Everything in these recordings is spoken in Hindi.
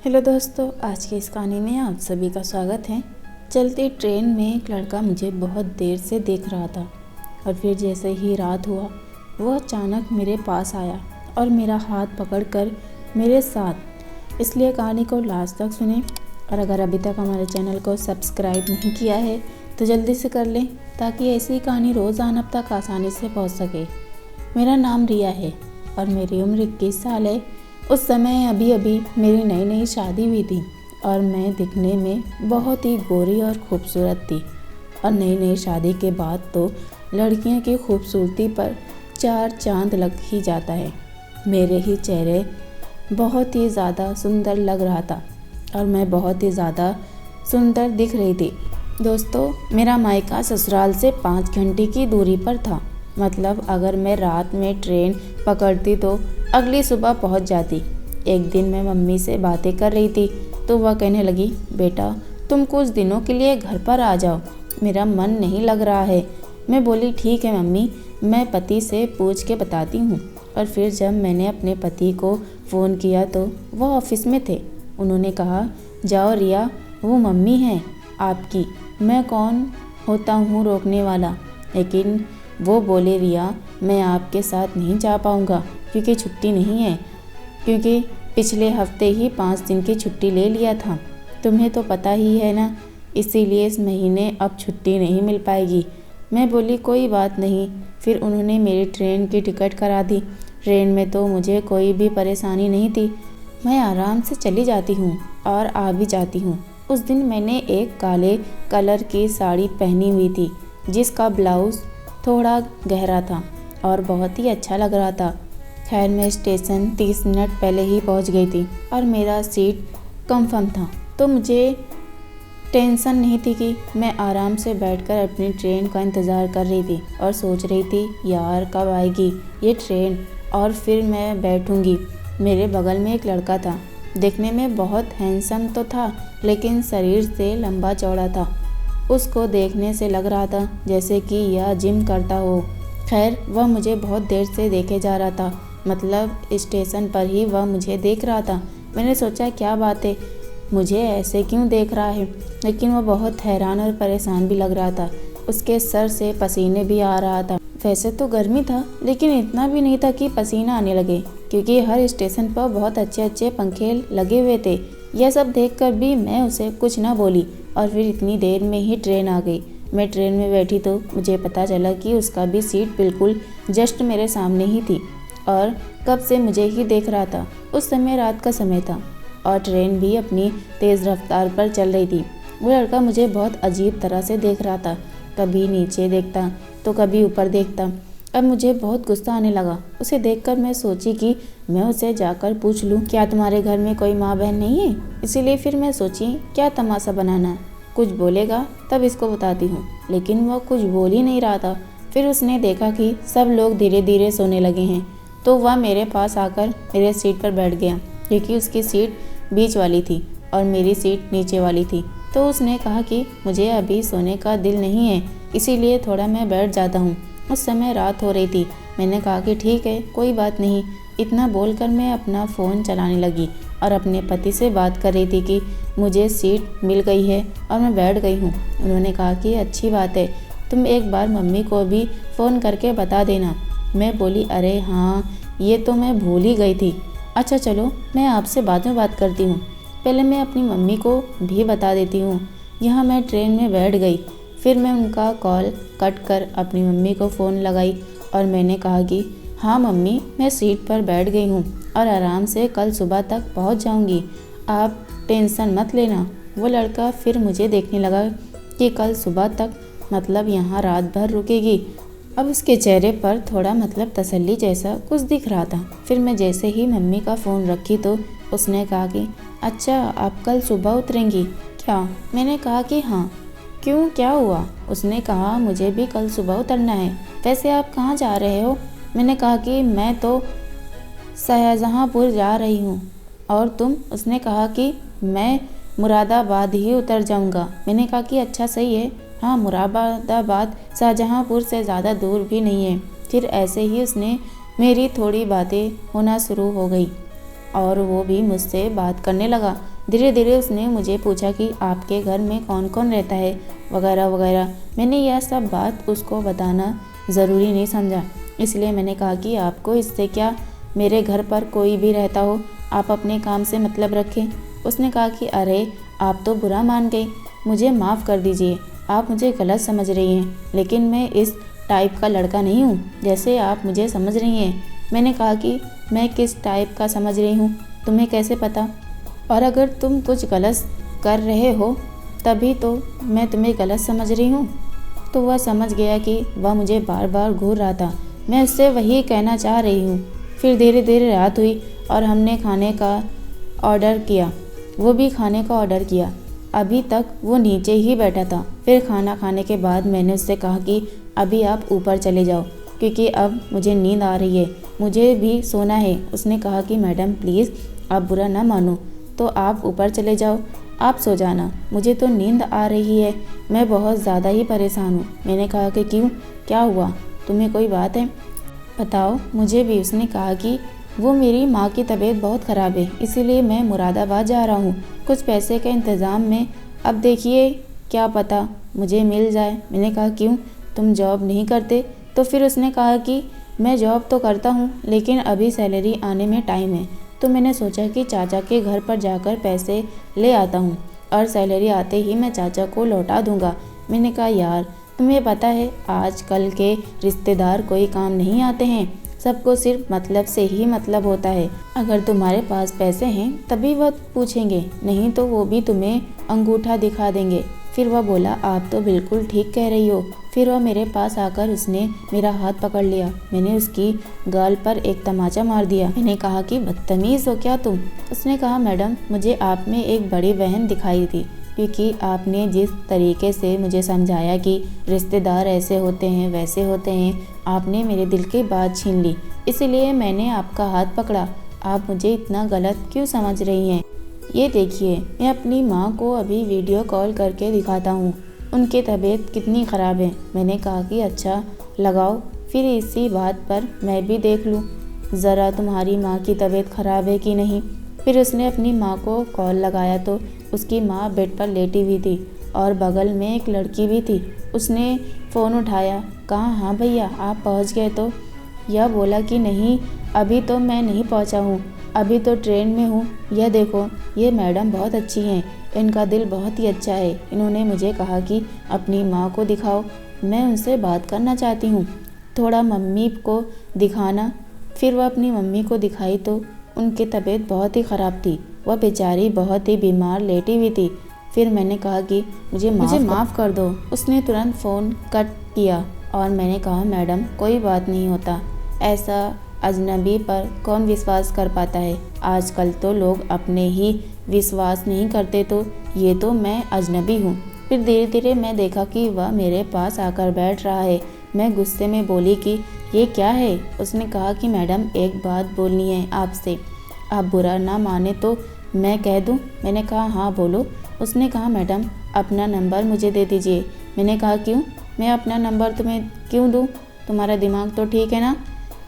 हेलो दोस्तों, आज की इस कहानी में आप सभी का स्वागत है। चलती ट्रेन में एक लड़का मुझे बहुत देर से देख रहा था और फिर जैसे ही रात हुआ वह अचानक मेरे पास आया और मेरा हाथ पकड़कर मेरे साथ। इसलिए कहानी को लास्ट तक सुने और अगर अभी तक हमारे चैनल को सब्सक्राइब नहीं किया है तो जल्दी से कर लें ताकि ऐसी कहानी रोज़ाना अब तक आसानी से पहुंच सके। मेरा नाम रिया है और मेरी उम्र 21 साल है। उस समय अभी अभी मेरी नई नई शादी हुई थी और मैं दिखने में बहुत ही गोरी और खूबसूरत थी। और नई नई शादी के बाद तो लड़कियों की खूबसूरती पर 4 चांद लग ही जाता है। मेरे ही चेहरे बहुत ही ज़्यादा सुंदर लग रहा था और मैं बहुत ही ज़्यादा सुंदर दिख रही थी। दोस्तों, मेरा मायका ससुराल से 5 घंटे की दूरी पर था। मतलब अगर मैं रात में ट्रेन पकड़ती तो अगली सुबह पहुंच जाती। एक दिन मैं मम्मी से बातें कर रही थी तो वह कहने लगी, बेटा तुम कुछ दिनों के लिए घर पर आ जाओ, मेरा मन नहीं लग रहा है। मैं बोली, ठीक है मम्मी, मैं पति से पूछ के बताती हूँ। और फिर जब मैंने अपने पति को फ़ोन किया तो वह ऑफिस में थे। उन्होंने कहा, जाओ रिया, वो मम्मी हैं आपकी, मैं कौन होता हूँ रोकने वाला। लेकिन वो बोले, रिया मैं आपके साथ नहीं जा पाऊँगा क्योंकि छुट्टी नहीं है, क्योंकि पिछले हफ्ते ही 5 दिन की छुट्टी ले लिया था। तुम्हें तो पता ही है ना, इसीलिए इस महीने अब छुट्टी नहीं मिल पाएगी। मैं बोली, कोई बात नहीं। फिर उन्होंने मेरी ट्रेन की टिकट करा दी। ट्रेन में तो मुझे कोई भी परेशानी नहीं थी, मैं आराम से चली जाती हूँ और आ भी जाती हूँ। उस दिन मैंने एक काले कलर की साड़ी पहनी हुई थी जिसका ब्लाउज़ थोड़ा गहरा था और बहुत ही अच्छा लग रहा था। खैर मैं स्टेशन 30 मिनट पहले ही पहुंच गई थी और मेरा सीट कंफर्म था तो मुझे टेंशन नहीं थी कि मैं आराम से बैठकर अपनी ट्रेन का इंतज़ार कर रही थी और सोच रही थी, यार कब आएगी ये ट्रेन और फिर मैं बैठूंगी। मेरे बगल में एक लड़का था, देखने में बहुत हैंडसम तो था लेकिन शरीर से लंबा चौड़ा था। उसको देखने से लग रहा था जैसे कि यह जिम करता हो। खैर वह मुझे बहुत देर से देखे जा रहा था, मतलब स्टेशन पर ही वह मुझे देख रहा था। मैंने सोचा क्या बात है, मुझे ऐसे क्यों देख रहा है। लेकिन वह बहुत हैरान और परेशान भी लग रहा था। उसके सर से पसीने भी आ रहा था। वैसे तो गर्मी था लेकिन इतना भी नहीं था कि पसीना आने लगे, क्योंकि हर स्टेशन पर बहुत अच्छे अच्छे पंखे लगे हुए थे। यह सब देखकर भी मैं उसे कुछ ना बोली और फिर इतनी देर में ही ट्रेन आ गई। मैं ट्रेन में बैठी तो मुझे पता चला कि उसका भी सीट बिल्कुल जस्ट मेरे सामने ही थी और कब से मुझे ही देख रहा था। उस समय रात का समय था और ट्रेन भी अपनी तेज़ रफ्तार पर चल रही थी। वो लड़का मुझे बहुत अजीब तरह से देख रहा था, कभी नीचे देखता तो कभी ऊपर देखता। अब मुझे बहुत गुस्सा आने लगा। उसे देखकर मैं सोची कि मैं उसे जाकर पूछ लूँ, क्या तुम्हारे घर में कोई माँ बहन नहीं है। इसीलिए फिर मैं सोची क्या तमाशा बनाना, कुछ बोलेगा तब इसको बताती हूँ। लेकिन वह कुछ बोल ही नहीं रहा था। फिर उसने देखा कि सब लोग धीरे धीरे सोने लगे हैं तो वह मेरे पास आकर मेरे सीट पर बैठ गया, क्योंकि उसकी सीट बीच वाली थी और मेरी सीट नीचे वाली थी। तो उसने कहा कि मुझे अभी सोने का दिल नहीं है, इसीलिए थोड़ा मैं बैठ जाता हूँ। उस समय रात हो रही थी। मैंने कहा कि ठीक है, कोई बात नहीं। इतना बोलकर मैं अपना फ़ोन चलाने लगी और अपने पति से बात कर रही थी कि मुझे सीट मिल गई है और मैं बैठ गई हूँ। उन्होंने कहा कि अच्छी बात है, तुम एक बार मम्मी को भी फ़ोन करके बता देना। मैं बोली, अरे हाँ, ये तो मैं भूल ही गई थी। अच्छा चलो, मैं आपसे बाद में बात करती हूँ, पहले मैं अपनी मम्मी को भी बता देती हूँ। यहाँ मैं ट्रेन में बैठ गई। फिर मैं उनका कॉल कट कर अपनी मम्मी को फ़ोन लगाई और मैंने कहा कि हाँ मम्मी, मैं सीट पर बैठ गई हूँ और आराम से कल सुबह तक पहुँच जाऊँगी, आप टेंशन मत लेना। वो लड़का फिर मुझे देखने लगा कि कल सुबह तक मतलब यहाँ रात भर रुकेगी। अब उसके चेहरे पर थोड़ा मतलब तसल्ली जैसा कुछ दिख रहा था। फिर मैं जैसे ही मम्मी का फ़ोन रखी तो उसने कहा कि अच्छा, आप कल सुबह उतरेंगी क्या। मैंने कहा कि हाँ। क्यों, क्या हुआ। उसने कहा, मुझे भी कल सुबह उतरना है। वैसे आप कहाँ जा रहे हो। मैंने कहा कि मैं तो शाहजहाँपुर जा रही हूँ। और तुम। उसने कहा कि मैं मुरादाबाद ही उतर जाऊँगा। मैंने कहा कि अच्छा सही है, हाँ मुरादाबाद शाहजहाँपुर से ज़्यादा दूर भी नहीं है। फिर ऐसे ही उसने मेरी थोड़ी बातें होना शुरू हो गई। और वो भी मुझसे बात करने लगा। धीरे धीरे उसने मुझे पूछा कि आपके घर में कौन कौन रहता है वगैरह वगैरह। मैंने यह सब बात उसको बताना ज़रूरी नहीं समझा, इसलिए मैंने कहा कि आपको इससे क्या, मेरे घर पर कोई भी रहता हो, आप अपने काम से मतलब रखें। उसने कहा कि अरे आप तो बुरा मान गई, मुझे माफ़ कर दीजिए, आप मुझे गलत समझ रही हैं, लेकिन मैं इस टाइप का लड़का नहीं हूँ जैसे आप मुझे समझ रही हैं। मैंने कहा कि मैं किस टाइप का समझ रही हूँ तुम्हें कैसे पता, और अगर तुम कुछ गलत कर रहे हो तभी तो मैं तुम्हें गलत समझ रही हूँ। तो वह समझ गया कि वह मुझे बार बार घूर रहा था, मैं उससे वही कहना चाह रही हूँ। फिर धीरे धीरे रात हुई और हमने खाने का ऑर्डर किया, वो भी खाने का ऑर्डर किया। अभी तक वो नीचे ही बैठा था। फिर खाना खाने के बाद मैंने उससे कहा कि अभी आप ऊपर चले जाओ क्योंकि अब मुझे नींद आ रही है, मुझे भी सोना है। उसने कहा कि मैडम प्लीज़ आप बुरा ना मानो तो आप ऊपर चले जाओ, आप सो जाना, मुझे तो नींद आ रही है, मैं बहुत ज़्यादा ही परेशान हूँ। मैंने कहा कि क्यों, क्या हुआ, तुम्हें कोई बात है, बताओ मुझे भी। उसने कहा कि वो मेरी माँ की तबीयत बहुत ख़राब है, इसीलिए मैं मुरादाबाद जा रहा हूँ कुछ पैसे के इंतज़ाम में, अब देखिए क्या पता मुझे मिल जाए। मैंने कहा क्यों, तुम जॉब नहीं करते? तो फिर उसने कहा कि मैं जॉब तो करता हूँ लेकिन अभी सैलरी आने में टाइम है, तो मैंने सोचा कि चाचा के घर पर जाकर पैसे ले आता हूँ और सैलरी आते ही मैं चाचा को लौटा दूँगा। मैंने कहा यार तुम्हें पता है आजकल के रिश्तेदार कोई काम नहीं आते हैं, सबको सिर्फ मतलब से ही मतलब होता है। अगर तुम्हारे पास पैसे हैं तभी वह पूछेंगे, नहीं तो वो भी तुम्हें अंगूठा दिखा देंगे। फिर वह बोला आप तो बिल्कुल ठीक कह रही हो। फिर वह मेरे पास आकर उसने मेरा हाथ पकड़ लिया, मैंने उसकी गाल पर एक तमाचा मार दिया। मैंने कहा कि बदतमीज़ हो क्या तुम? उसने कहा मैडम मुझे आप में एक बड़ी बहन दिखाई थी, क्योंकि आपने जिस तरीके से मुझे समझाया कि रिश्तेदार ऐसे होते हैं वैसे होते हैं, आपने मेरे दिल की बात छीन ली, इसलिए मैंने आपका हाथ पकड़ा। आप मुझे इतना गलत क्यों समझ रही हैं? ये देखिए मैं अपनी माँ को अभी वीडियो कॉल करके दिखाता हूँ, उनकी तबीयत कितनी ख़राब है। मैंने कहा कि अच्छा लगाओ, फिर इसी बात पर मैं भी देख लूँ ज़रा तुम्हारी माँ की तबीयत ख़राब है कि नहीं। फिर उसने अपनी माँ को कॉल लगाया तो उसकी माँ बेड पर लेटी हुई थी और बगल में एक लड़की भी थी। उसने फ़ोन उठाया, कहा हाँ भैया आप पहुँच गए? तो यह बोला कि नहीं अभी तो मैं नहीं पहुँचा हूँ, अभी तो ट्रेन में हूँ। यह देखो ये मैडम बहुत अच्छी हैं, इनका दिल बहुत ही अच्छा है, इन्होंने मुझे कहा कि अपनी माँ को दिखाओ, मैं उनसे बात करना चाहती हूँ, थोड़ा मम्मी को दिखाना। फिर वह अपनी मम्मी को दिखाई तो उनकी तबीयत बहुत ही ख़राब थी, वह बेचारी बहुत ही बीमार लेटी हुई थी। फिर मैंने कहा कि मुझे माफ़ कर दो। उसने तुरंत फ़ोन कट किया और मैंने कहा मैडम कोई बात नहीं होता, ऐसा अजनबी पर कौन विश्वास कर पाता है, आजकल तो लोग अपने ही विश्वास नहीं करते, तो ये तो मैं अजनबी हूँ। फिर धीरे धीरे मैं देखा कि वह मेरे पास आकर बैठ रहा है। मैं गुस्से में बोली कि ये क्या है? उसने कहा कि मैडम एक बात बोलनी है आपसे, आप बुरा ना माने तो मैं कह दूं? मैंने कहा हाँ बोलो। उसने कहा मैडम अपना नंबर मुझे दे दीजिए। मैंने कहा क्यों, मैं अपना नंबर तुम्हें क्यों दूं? तुम्हारा दिमाग तो ठीक है ना,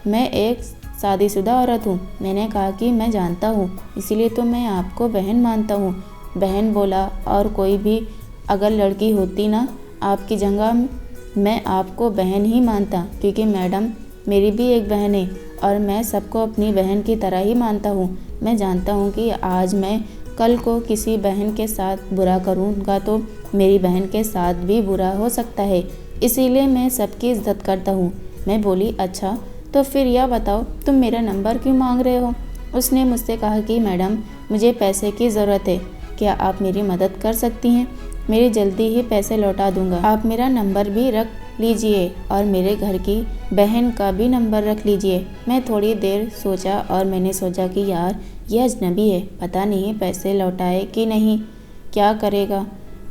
मैं एक शादीशुदा औरत हूँ। मैंने कहा कि मैं जानता हूँ, इसीलिए तो मैं आपको बहन मानता हूँ। बहन बोला, और कोई भी अगर लड़की होती ना आपकी जगह मैं आपको बहन ही मानता, क्योंकि मैडम मेरी भी एक बहन है और मैं सबको अपनी बहन की तरह ही मानता हूँ। मैं जानता हूँ कि आज मैं कल को किसी बहन के साथ बुरा करूँगा तो मेरी बहन के साथ भी बुरा हो सकता है, इसीलिए मैं सबकी इज्जत करता हूँ। मैं बोली अच्छा तो फिर यह बताओ तुम मेरा नंबर क्यों मांग रहे हो? उसने मुझसे कहा कि मैडम मुझे पैसे की ज़रूरत है, क्या आप मेरी मदद कर सकती हैं? मेरी जल्दी ही पैसे लौटा दूंगा, आप मेरा नंबर भी रख लीजिए और मेरे घर की बहन का भी नंबर रख लीजिए। मैं थोड़ी देर सोचा और मैंने सोचा कि यार यह अजनबी है, पता नहीं पैसे लौटाए कि नहीं, क्या करेगा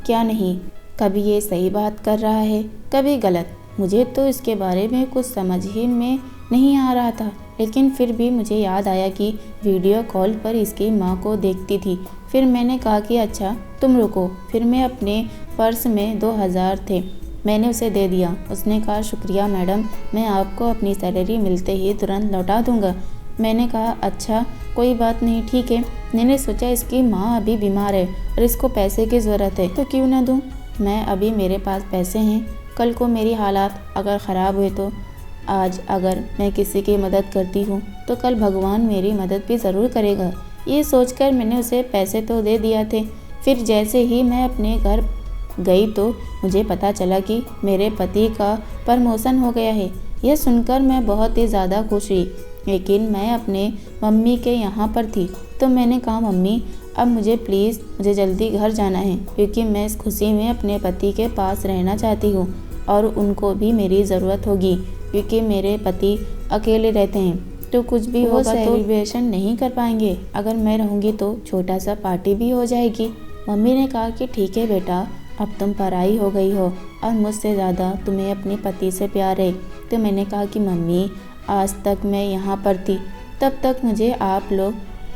क्या नहीं, कभी ये सही बात कर रहा है कभी गलत। मुझे तो इसके बारे में कुछ समझ ही में नहीं आ रहा था, लेकिन फिर भी मुझे याद आया कि वीडियो कॉल पर इसकी माँ को देखती थी। फिर मैंने कहा कि अच्छा तुम रुको। फिर मैं अपने पर्स में 2000 थे, मैंने उसे दे दिया। उसने कहा शुक्रिया मैडम, मैं आपको अपनी सैलरी मिलते ही तुरंत लौटा दूंगा। मैंने कहा अच्छा कोई बात नहीं, ठीक है। मैंने सोचा इसकी माँ अभी बीमार है और इसको पैसे की ज़रूरत है, तो क्यों ना दूँ। मैं अभी मेरे पास पैसे हैं, कल को मेरी हालात अगर ख़राब हुए तो आज अगर मैं किसी की मदद करती हूँ तो कल भगवान मेरी मदद भी ज़रूर करेगा। ये सोचकर मैंने उसे पैसे तो दे दिया थे। फिर जैसे ही मैं अपने घर गई तो मुझे पता चला कि मेरे पति का प्रमोशन हो गया है। यह सुनकर मैं बहुत ही ज़्यादा खुश हुई, लेकिन मैं अपने मम्मी के यहाँ पर थी तो मैंने कहा, मम्मी अब मुझे जल्दी घर जाना है, क्योंकि मैं इस खुशी में अपने पति के पास रहना चाहती हूँ और उनको भी मेरी ज़रूरत होगी, क्योंकि मेरे पति अकेले रहते हैं तो कुछ भी होगा तो सेलिब्रेशन नहीं कर पाएंगे। अगर मैं रहूँगी तो छोटा सा पार्टी भी हो जाएगी। मम्मी ने कहा कि ठीक है बेटा, अब तुम पराई हो गई हो और मुझसे ज़्यादा तुम्हें अपने पति से प्यार है। तो मैंने कहा कि मम्मी आज तक मैं यहाँ पर थी तब तक मुझे आप लोग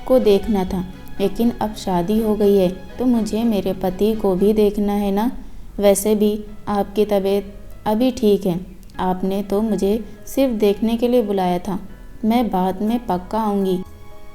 को देखना था, लेकिन अब शादी हो गई है तो मुझे मेरे पति को भी देखना है ना। वैसे भी आपकी तबीयत अभी ठीक है, आपने तो मुझे सिर्फ देखने के लिए बुलाया था। मैं बाद में पक्का आऊँगी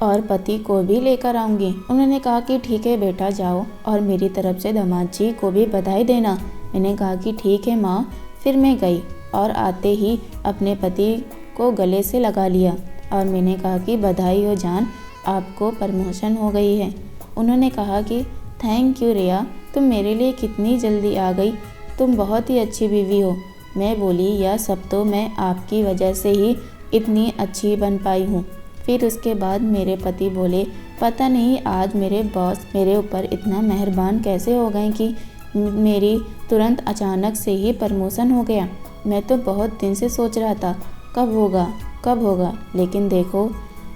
और पति को भी लेकर आऊँगी। उन्होंने कहा कि ठीक है बेटा, जाओ और मेरी तरफ से दामाद जी को भी बधाई देना। मैंने कहा कि ठीक है माँ। फिर मैं गई और आते ही अपने पति को गले से लगा लिया और मैंने कहा कि बधाई हो जान, आपको प्रमोशन हो गई है। उन्होंने कहा कि थैंक यू रिया, तुम मेरे लिए कितनी जल्दी आ गई, तुम बहुत ही अच्छी बीवी हो। मैं बोली, यह सब तो मैं आपकी वजह से ही इतनी अच्छी बन पाई हूँ। फिर उसके बाद मेरे पति बोले, पता नहीं आज मेरे बॉस मेरे ऊपर इतना मेहरबान कैसे हो गए कि मेरी तुरंत अचानक से ही प्रमोशन हो गया। मैं तो बहुत दिन से सोच रहा था कब होगा, लेकिन देखो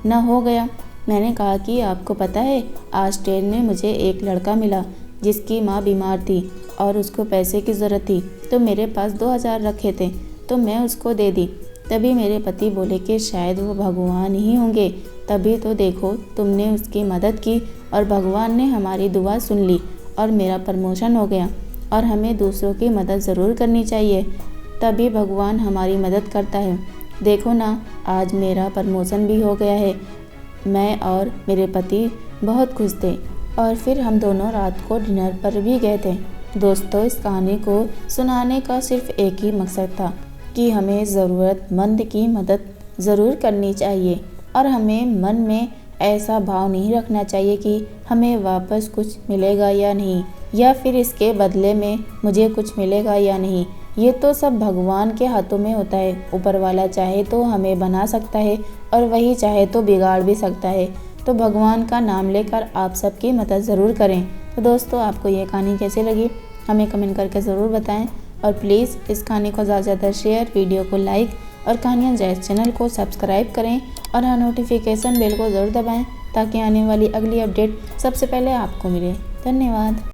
न हो गया। मैंने कहा कि आपको पता है, आज ट्रेन में मुझे एक लड़का मिला जिसकी माँ बीमार थी और उसको पैसे की ज़रूरत थी, तो मेरे पास 2000 रखे थे तो मैं उसको दे दी। तभी मेरे पति बोले कि शायद वो भगवान ही होंगे, तभी तो देखो तुमने उसकी मदद की और भगवान ने हमारी दुआ सुन ली और मेरा प्रमोशन हो गया। और हमें दूसरों की मदद ज़रूर करनी चाहिए, तभी भगवान हमारी मदद करता है। देखो ना, आज मेरा प्रमोशन भी हो गया है। मैं और मेरे पति बहुत खुश थे और फिर हम दोनों रात को डिनर पर भी गए थे। दोस्तों, इस कहानी को सुनाने का सिर्फ एक ही मकसद था कि हमें ज़रूरतमंद की मदद ज़रूर करनी चाहिए और हमें मन में ऐसा भाव नहीं रखना चाहिए कि हमें वापस कुछ मिलेगा या नहीं, या फिर इसके बदले में मुझे कुछ मिलेगा या नहीं। ये तो सब भगवान के हाथों में होता है। ऊपर वाला चाहे तो हमें बना सकता है और वही चाहे तो बिगाड़ भी सकता है। तो भगवान का नाम लेकर आप सबकी मदद ज़रूर करें। तो दोस्तों, आपको ये कहानी कैसी लगी हमें कमेंट करके ज़रूर बताएं और प्लीज़ इस कहानी को ज़्यादा से ज़्यादा शेयर, वीडियो को लाइक और कहानियाँ जायज़ चैनल को सब्सक्राइब करें और हाँ, नोटिफिकेशन बेल को ज़रूर दबाएं ताकि आने वाली अगली अपडेट सबसे पहले आपको मिले। धन्यवाद।